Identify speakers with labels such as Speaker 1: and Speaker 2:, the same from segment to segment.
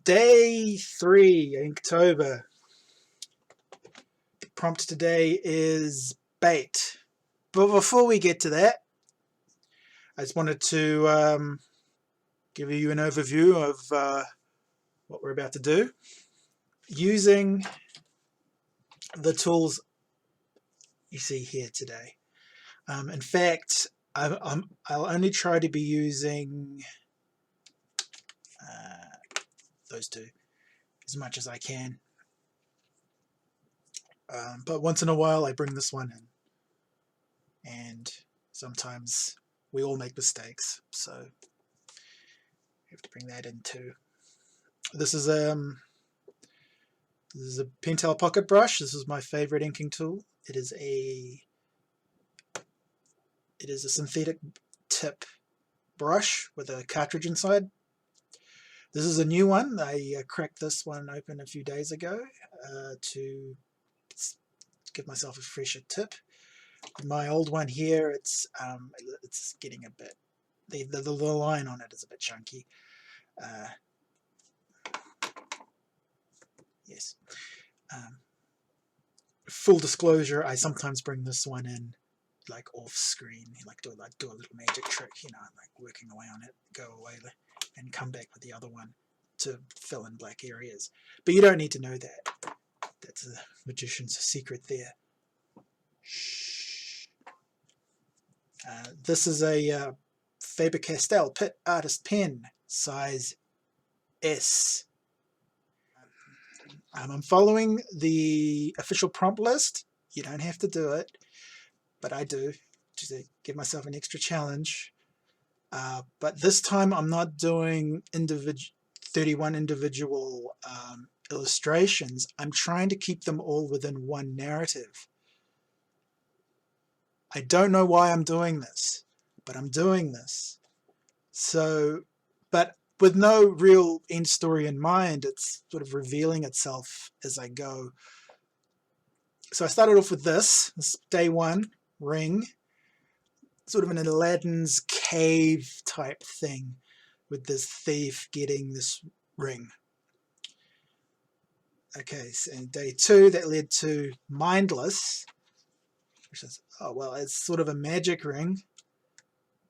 Speaker 1: Day 3, Inktober. The prompt today is bait. But before we get to that, I just wanted to give you an overview of what we're about to do. Using the tools you see here today. In fact, I'll only try to be using those two as much as I can. But once in a while I bring this one in. And sometimes we all make mistakes, so you have to bring that in too. This is a pentel-pockt-brush. This is my favorite inking tool. It is a synthetic tip brush with a cartridge inside. This is a new one. I cracked this one open a few days ago to give myself a fresher tip. My old one here, it's getting a bit, the line on it is a bit chunky. Yes. Full disclosure, I sometimes bring this one in like off screen, like do a little magic trick, like working away on it, go away and come back with the other one to fill in black areas. But you don't need to know that. That's a magician's secret there. Shh. This is a Faber-Castell Pit Artist Pen, size S. I'm following the official prompt list. You don't have to do it, but I do, just to give myself an extra challenge. But this time I'm not doing 31 individual illustrations. I'm trying to keep them all within one narrative. I don't know why I'm doing this, but I'm doing this. So, but with no real end story in mind, it's sort of revealing itself as I go. So I started off with this day 1 ring, sort of an Aladdin's cave type thing, with this thief getting this ring. Okay, so in day 2 that led to mindless, which is, oh well, it's sort of a magic ring,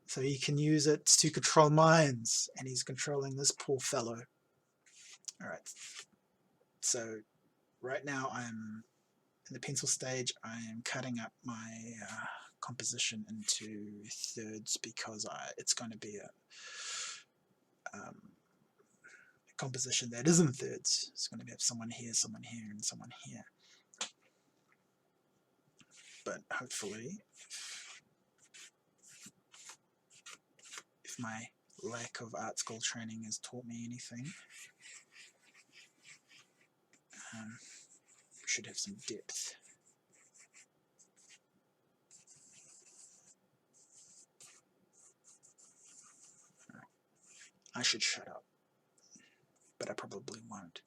Speaker 1: so you can use it to control minds, and he's controlling this poor fellow. Alright, so right now I'm in the pencil stage. I am cutting up my composition into thirds because it's going to be a composition that is in thirds. It's going to have someone here, and someone here. But hopefully, if my lack of art school training has taught me anything, should have some depth. Right. I should shut up, but I probably won't.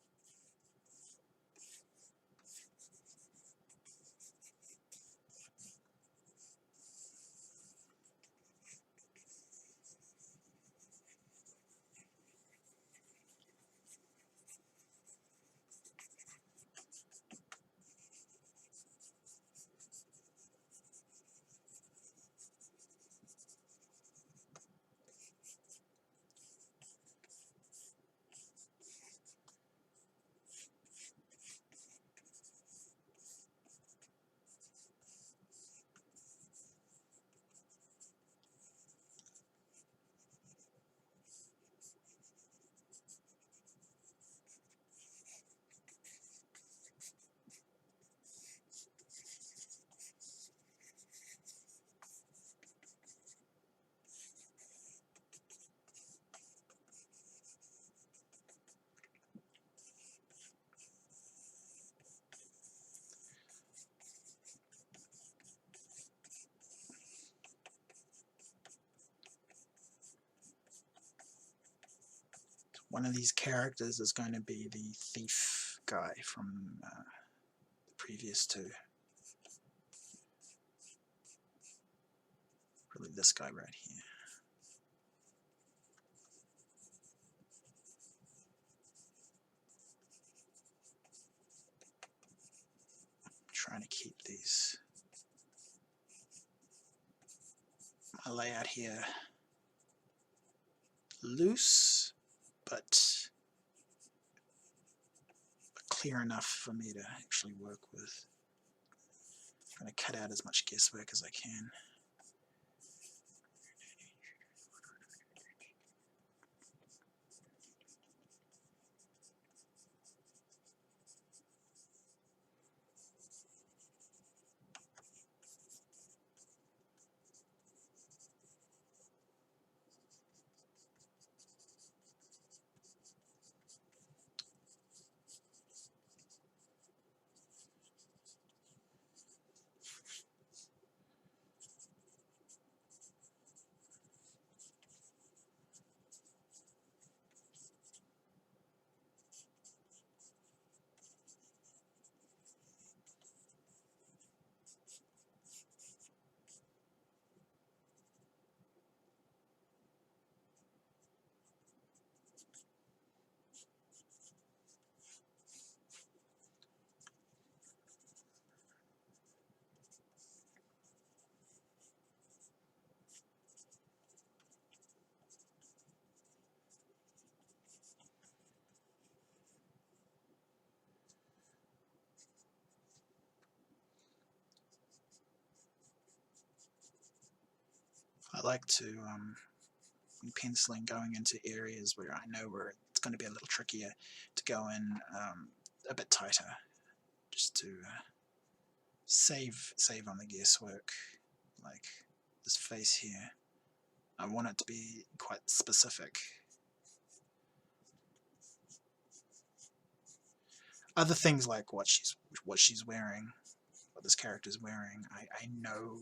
Speaker 1: One of these characters is going to be the thief guy from the previous two. Probably this guy right here. my layout here loose, but clear enough for me to actually work with. I'm going to cut out as much guesswork as I can. I like to, when penciling, going into areas where I know where it's going to be a little trickier, to go in a bit tighter, just to save on the guesswork. Like this face here, I want it to be quite specific. Other things like what she's wearing, what this character's wearing, I know.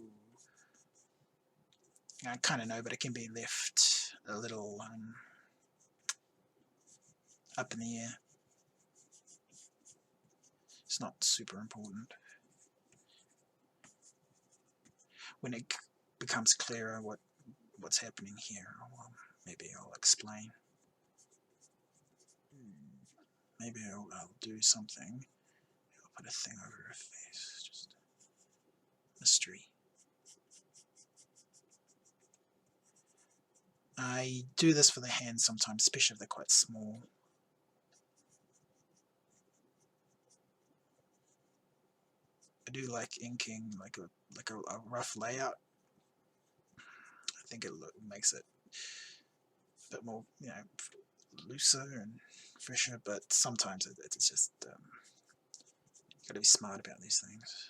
Speaker 1: I kind of know, but it can be left a little up in the air. It's not super important. When it becomes clearer what's happening here, well, maybe I'll explain. Maybe I'll do something. I'll put a thing over her face. Just mystery. I do this for the hands sometimes, especially if they're quite small. I do like inking like a rough layout. I think it makes it a bit more, looser and fresher. But sometimes it's just got to be smart about these things.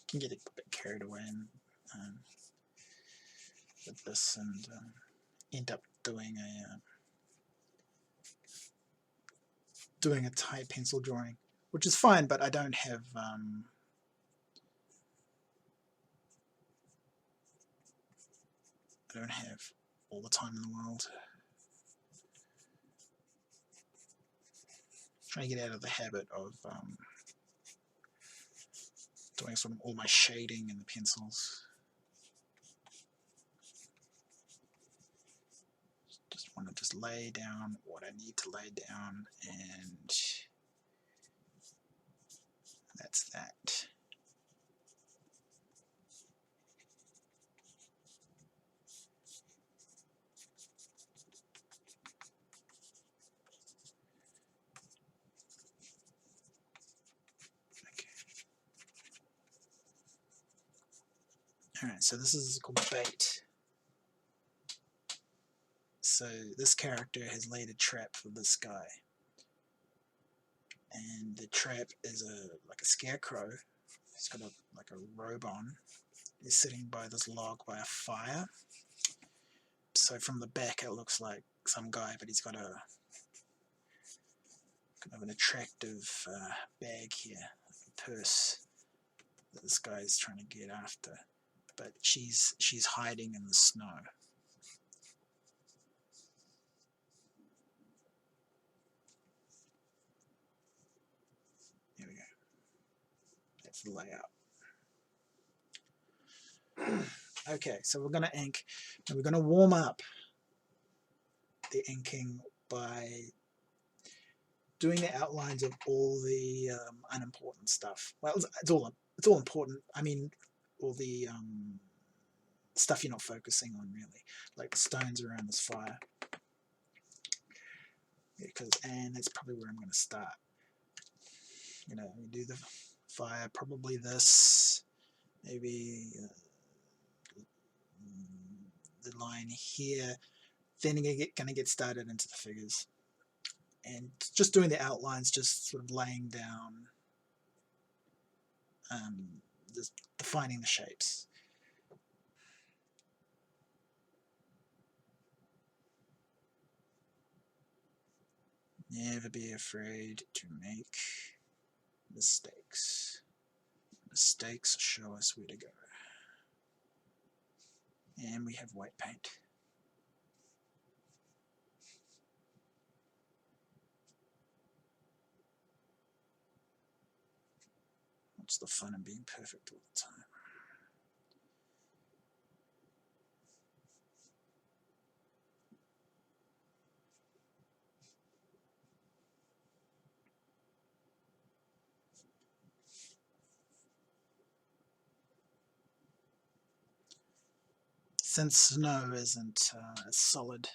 Speaker 1: Can get a bit carried away with this and end up doing a tight pencil drawing, which is fine, but I don't have all the time in the world. Trying to get out of the habit of doing sort of all my shading in the pencils. Just want to lay down what I need to lay down and That's that. Alright, so this is called bait. So this character has laid a trap for this guy. And the trap is like a scarecrow. He's got like a robe on. He's sitting by this log by a fire. So from the back it looks like some guy, but he's got a kind of an attractive bag here, a purse that this guy's trying to get after. But she's hiding in the snow. There we go. That's the layout. Okay, so we're going to ink, and we're going to warm up the inking by doing the outlines of all the unimportant stuff. Well, it's all important. I mean, all the stuff you're not focusing on really, like the stones around this fire. And that's probably where I'm going to start. You know, we do the fire, probably this, maybe the line here. Then you're going to get started into the figures. And just doing the outlines, just sort of laying down, just defining the shapes. Never be afraid to make mistakes. Mistakes show us where to go. And we have white paint. What's the fun in being perfect all the time? Since snow isn't a solid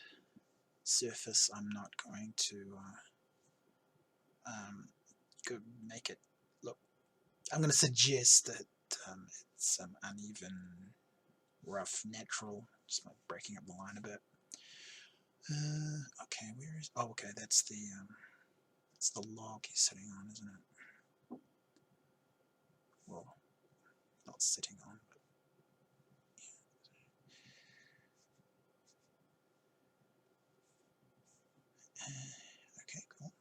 Speaker 1: surface, I'm not going to make it look. I'm going to suggest that it's uneven, rough, natural, just like breaking up the line a bit. Okay, where is? Oh, okay, that's the log he's sitting on, isn't it? Well, not sitting on, but yeah. Okay, cool.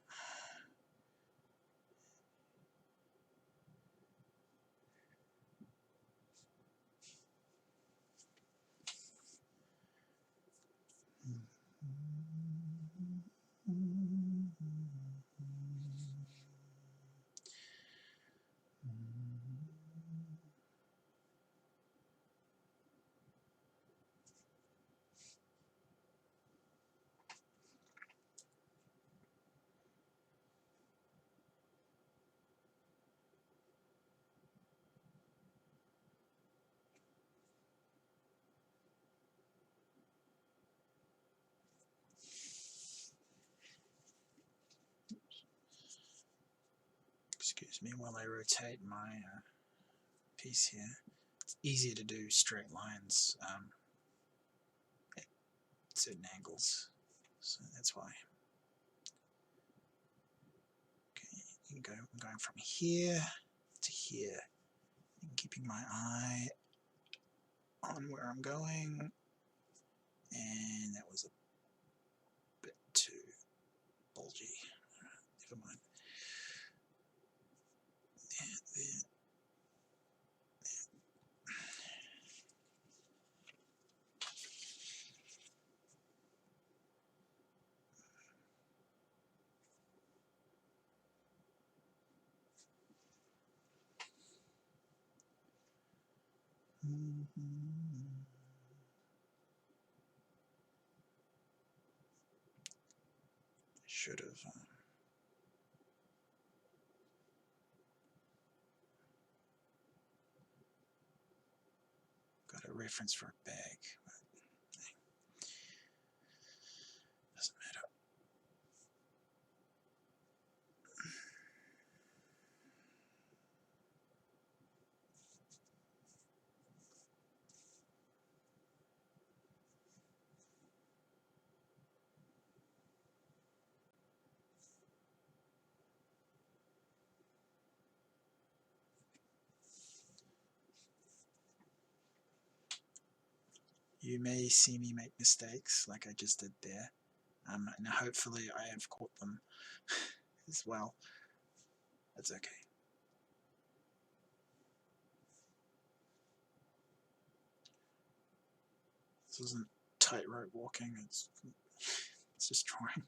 Speaker 1: Excuse me while I rotate my piece here. It's easier to do straight lines at certain angles, so that's why. Okay, you can go. I'm going from here to here, and keeping my eye on where I'm going, and that was a bit too bulgy. Never mind. There. Should have. a reference for a bag. Doesn't matter. You may see me make mistakes like I just did there, and hopefully I have caught them as well. That's okay. This isn't tightrope walking, it's just drawing.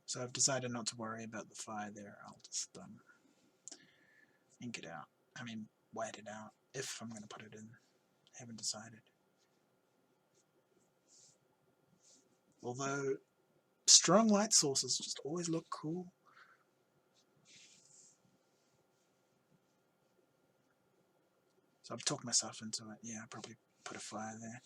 Speaker 1: So I've decided not to worry about the fire there. I'll just ink it out. I mean, white it out if I'm going to put it in. I haven't decided. Although strong light sources just always look cool. So I've talked myself into it. Yeah, I'll probably put a fire there.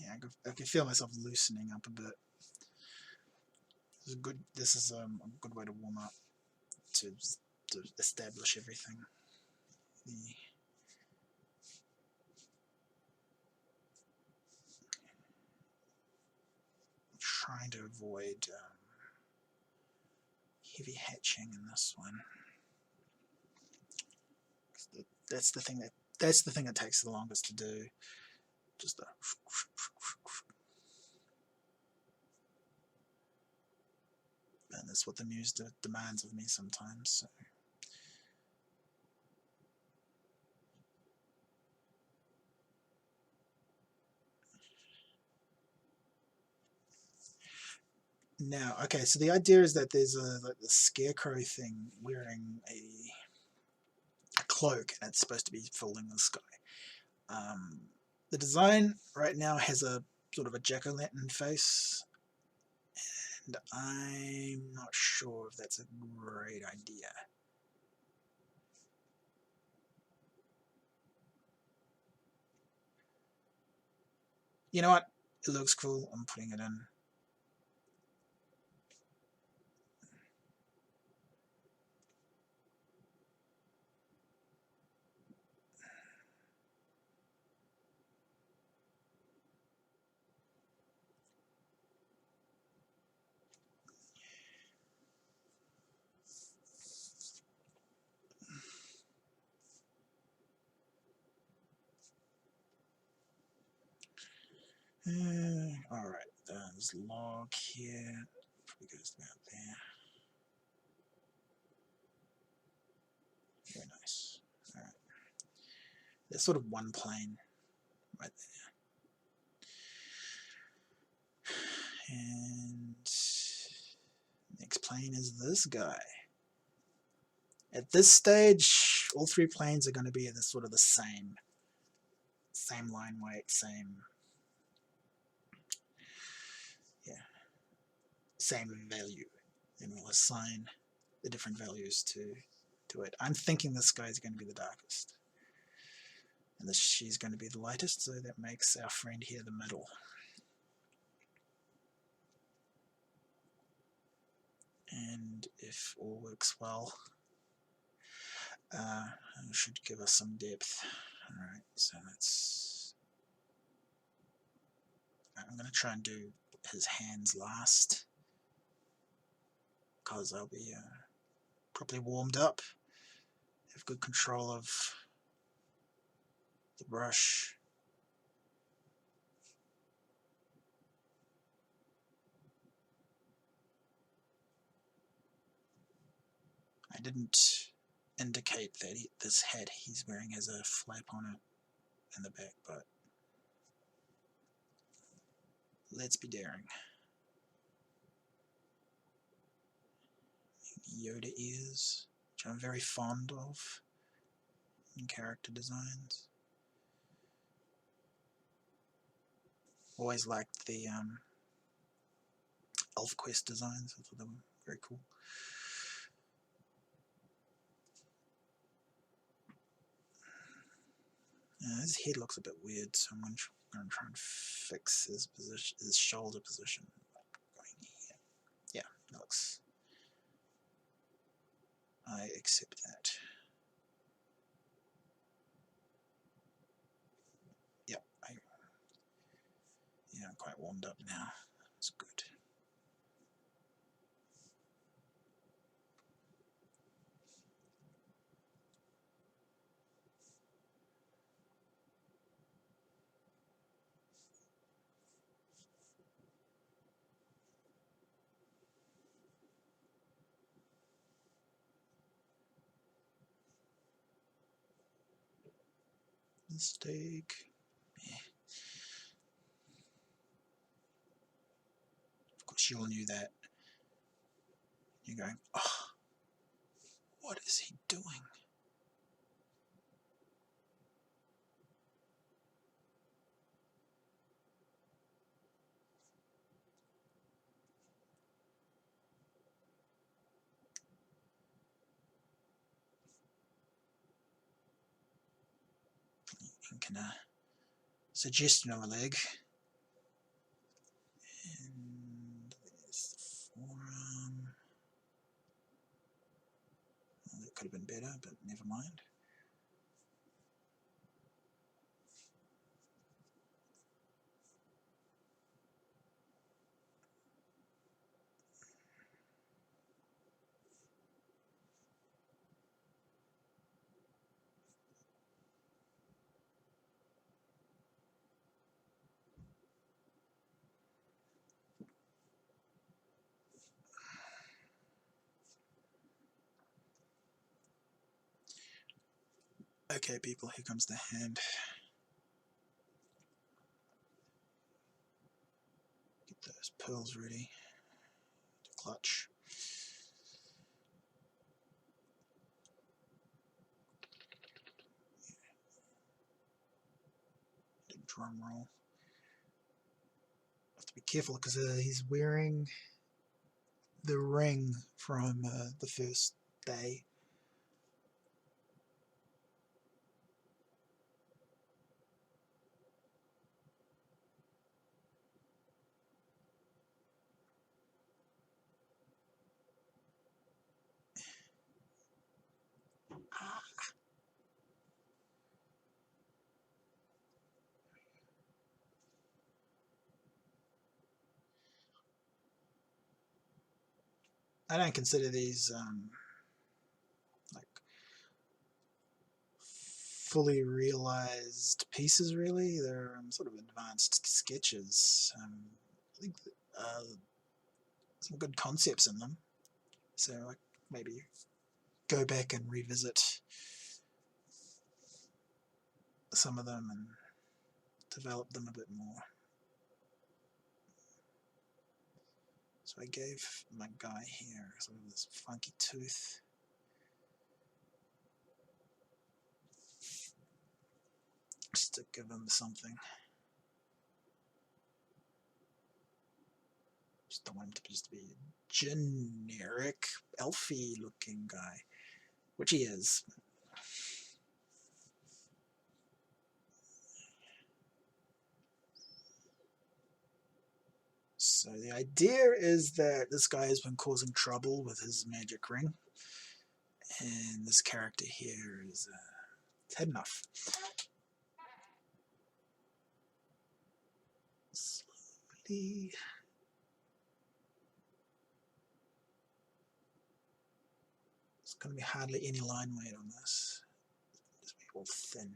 Speaker 1: Yeah, I can feel myself loosening up a bit. This is good. This is a good way to warm up to establish everything. Trying to avoid heavy hatching in this one. That's the thing that takes the longest to do. Just and that's what the muse demands of me sometimes. So. Now, okay, so the idea is that there's like the scarecrow thing wearing a cloak, and it's supposed to be folding the sky. The design right now has a sort of a jack-o'-lantern face, and I'm not sure if that's a great idea. You know what? It looks cool. I'm putting it in. Alright, there's log here. Probably goes about there. Very nice. Alright. There's sort of one plane right there. And next plane is this guy. At this stage, all three planes are going to be sort of the same. Same line weight, same value, and we'll assign the different values to it. I'm thinking this guy is going to be the darkest, and she's going to be the lightest, so that makes our friend here the middle. And if all works well, it should give us some depth. Alright, so I'm going to try and do his hands last, because I'll be properly warmed up, have good control of the brush. I didn't indicate that this hat he's wearing has a flap on it in the back, but let's be daring. Yoda ears, which I'm very fond of in character designs. Always liked the ElfQuest designs. I thought they were very cool. His head looks a bit weird, so I'm going to try and fix his position, his shoulder position. Going here. Yeah, that looks. I accept that. Yep, I'm quite warmed up now. It's good. Mistake. Yeah. Of course, you all knew that. You're going, oh, what is he doing? Thinking a suggestion of a leg. And there's the forearm. Well, that could have been better, but never mind. Okay, people, here comes the hand. Get those pearls ready to clutch. Drum roll. Have to be careful because he's wearing the ring from the first day. I don't consider these like fully realized pieces, really. They're sort of advanced sketches. I think some good concepts in them, so I maybe go back and revisit some of them and develop them a bit more. So I gave my guy here sort of this funky tooth. Just to give him something. Just don't want him to just be a generic, elfy looking guy, which he is. So the idea is that this guy has been causing trouble with his magic ring, and this character here is had enough. Slowly. There's going to be hardly any line weight on this. Just be all thin.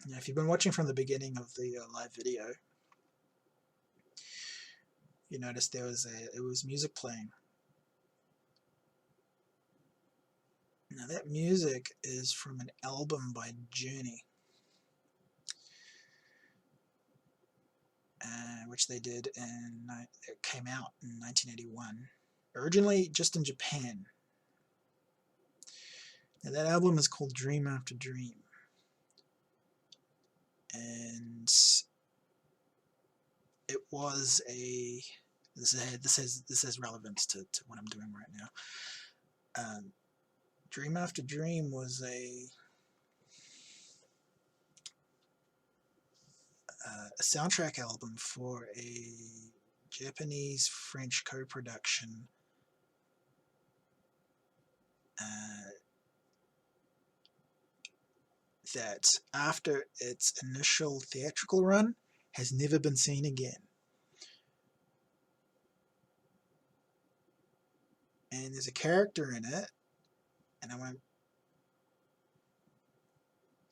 Speaker 1: Now, if you've been watching from the beginning of the live video, you noticed there was music playing. Now that music is from an album by Journey, which they did it came out in 1981, originally just in Japan. Now that album is called Dream After Dream, and it was this has relevance to what I'm doing right now. Dream After Dream was a soundtrack album for a Japanese-French co-production that, after its initial theatrical run, has never been seen again. And there's a character in it, and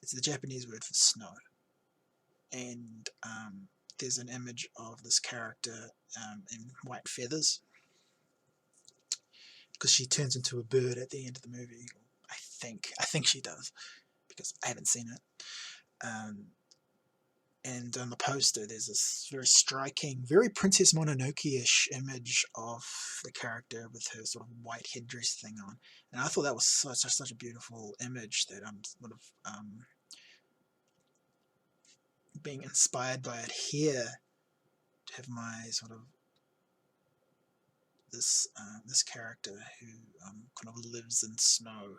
Speaker 1: it's the Japanese word for snow. And there's an image of this character in white feathers, because she turns into a bird at the end of the movie. I think she does, because I haven't seen it. And on the poster, there's this very striking, very Princess Mononoke-ish image of the character with her sort of white headdress thing on. And I thought that was such a beautiful image that I'm sort of being inspired by it here, to have my sort of this character who kind of lives in snow,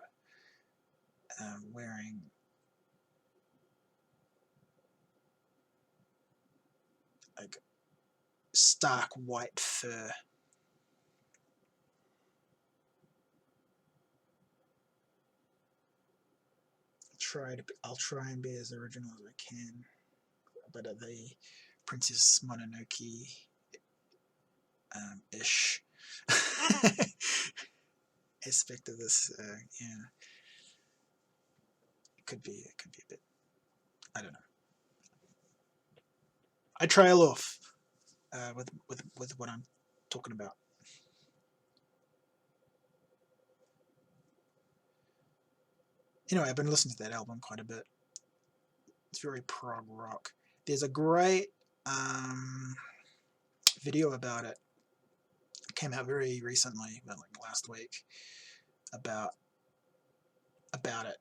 Speaker 1: wearing like stark white fur. I'll try and be as original as I can, but the Princess Mononoke ish aspect of this, yeah, it could be a bit, I don't know. I trail off with what I'm talking about. Anyway, I've been listening to that album quite a bit. It's very prog rock. There's a great video about it. It came out very recently, about like last week, about it.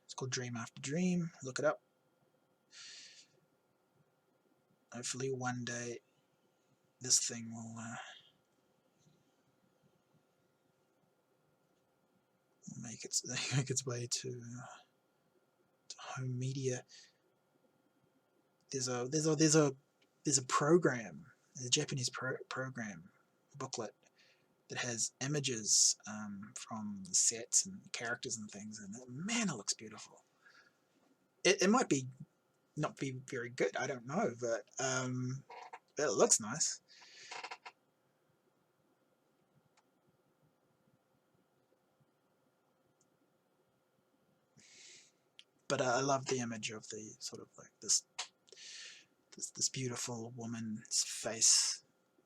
Speaker 1: It's called Dream After Dream. Look it up. Hopefully one day this thing will make its way to home media. There's a program, a Japanese program booklet that has images from the sets and characters and things, and man, it looks beautiful. It might not be very good, I don't know, but it looks nice. But I love the image of the sort of like this beautiful woman's face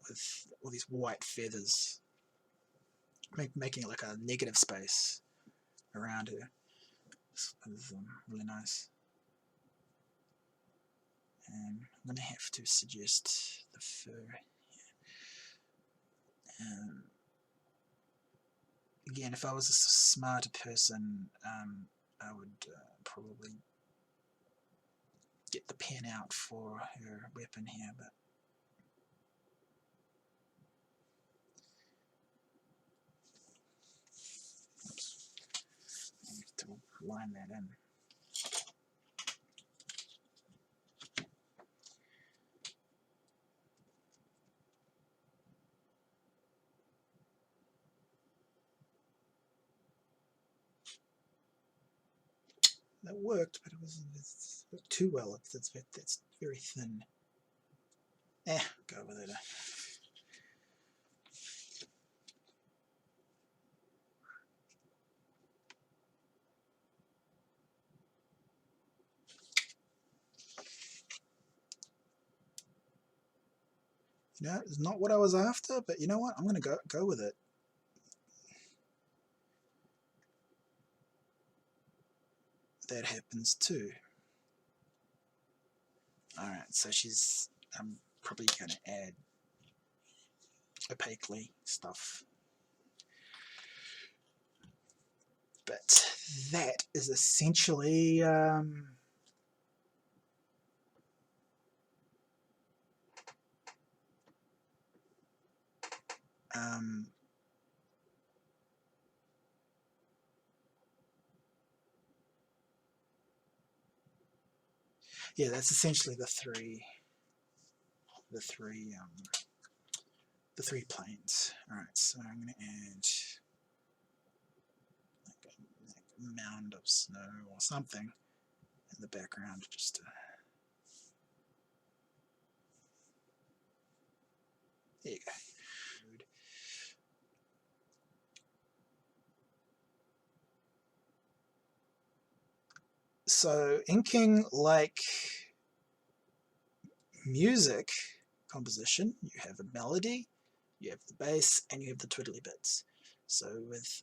Speaker 1: with all these white feathers, making it like a negative space around her. It's really nice. And I'm going to have to suggest the fur. Again, if I was a smarter person, I would probably get the pen out for her weapon here, but oops, I need to line that in. That worked, but it's worked too well. It's very thin. Go with it. You know, it's not what I was after, but you know what? I'm going to go with it. That happens too. Alright, so I'm probably going to add opaquely stuff. But that is essentially yeah, that's essentially the three planes. All right, so I'm going to add like a mound of snow or something in the background, just to, there you go. So inking like music composition, you have a melody, you have the bass, and you have the twiddly bits. So with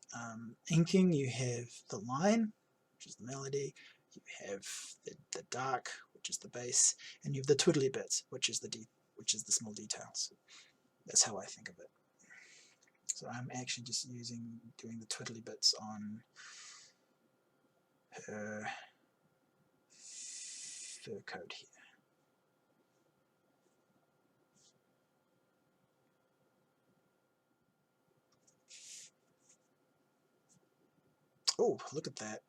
Speaker 1: inking, you have the line, which is the melody, you have the dark, which is the bass, and you have the twiddly bits, which is the small details. That's how I think of it. So I'm actually just doing the twiddly bits on her fur coat here. Oh, look at that.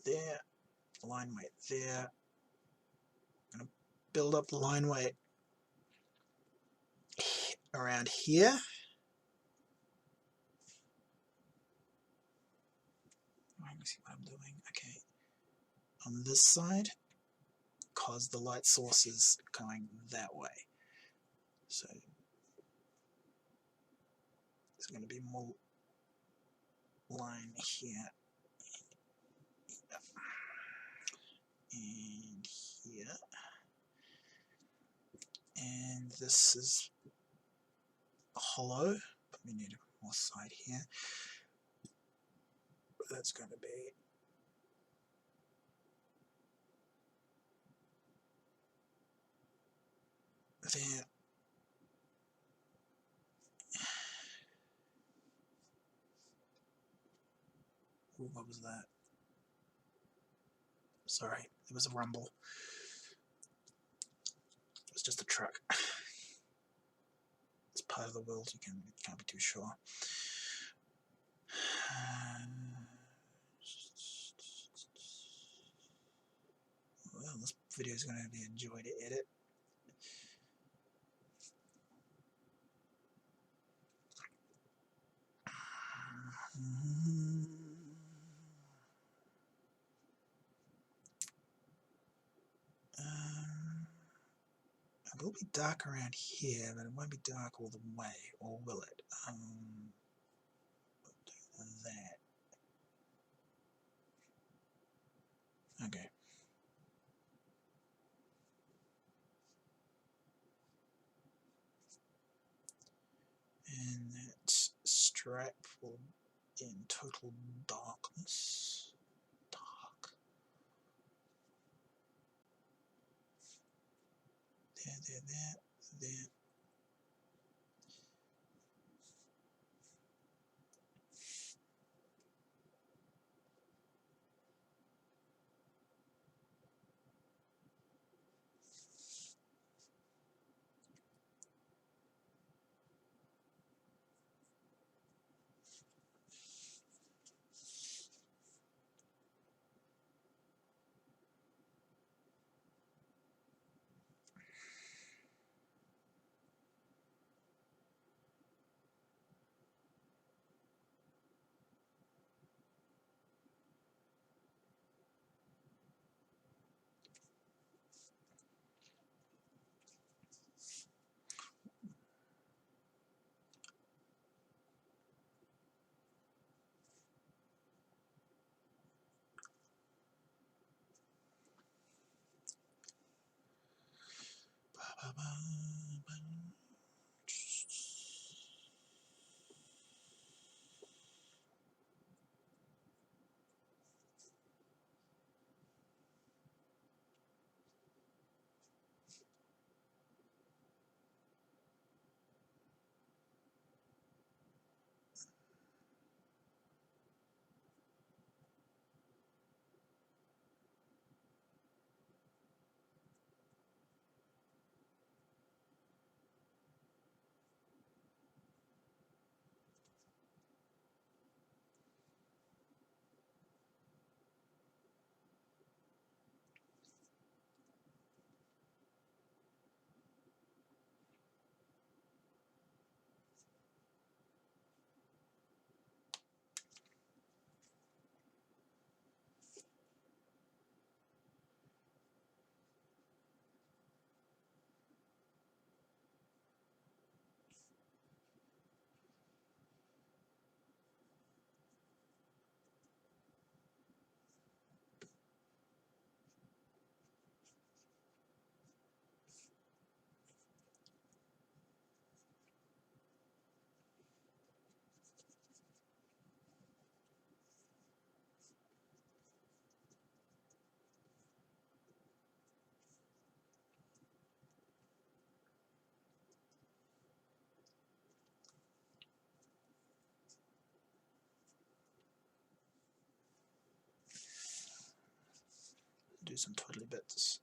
Speaker 1: There, line weight there. I'm going to build up the line weight around here. Let me see what I'm doing. Okay. On this side, because the light source is going that way. So there's going to be more line here and here. And this is hollow, but we need more side here. That's going to be there. Ooh, what was that? Sorry, there was a rumble. It was just a truck. It's part of the world, you can't be too sure. Well, this video is going to be a joy to edit. It will be dark around here, but it won't be dark all the way, or will it? We'll do that. Okay. And that stripe will be in total darkness. Dark. There. do some twiddly bits.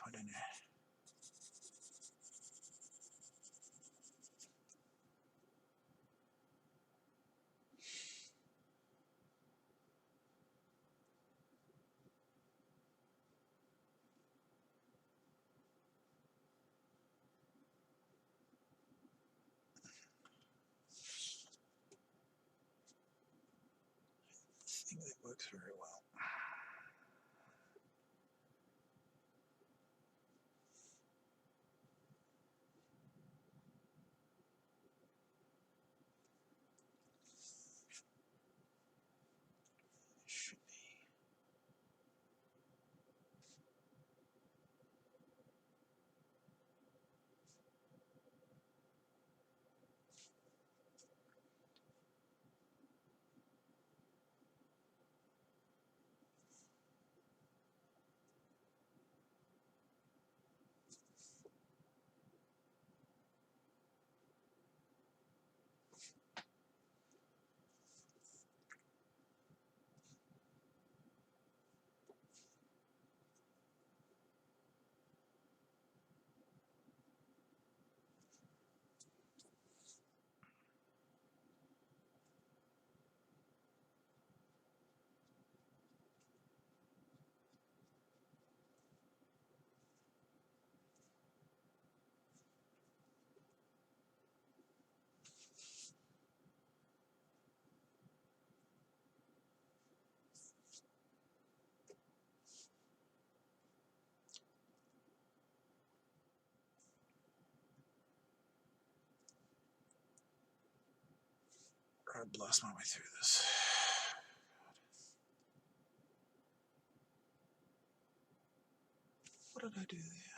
Speaker 1: Put in there. I think that works very well. Should be. try to blast my way through this. What did I do there?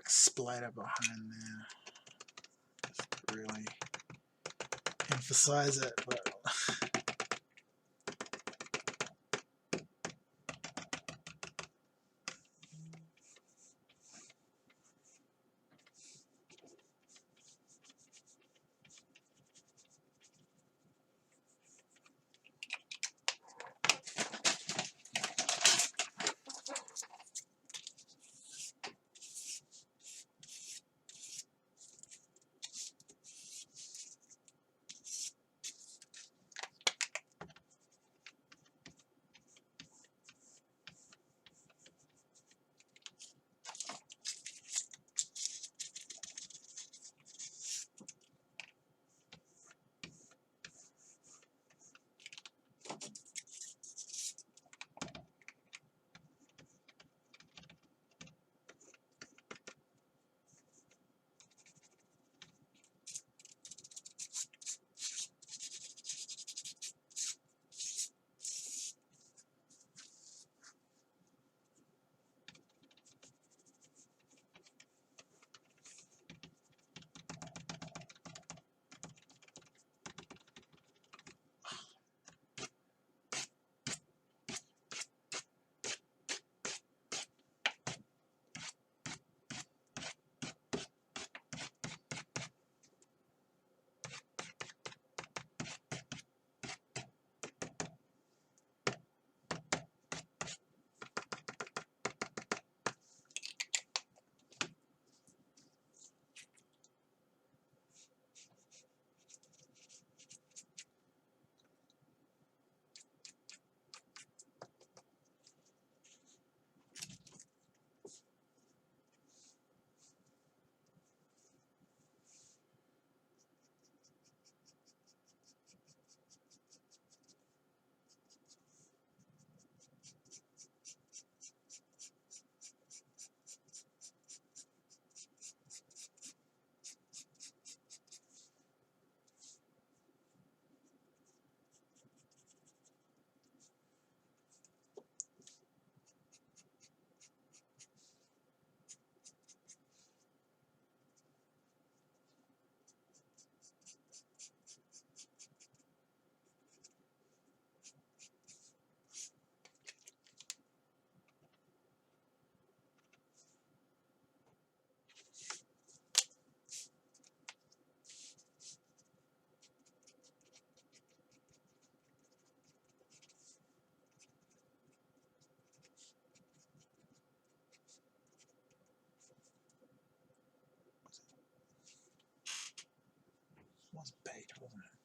Speaker 1: dark splatter behind there. Just really emphasize it. But it was bait, wasn't it?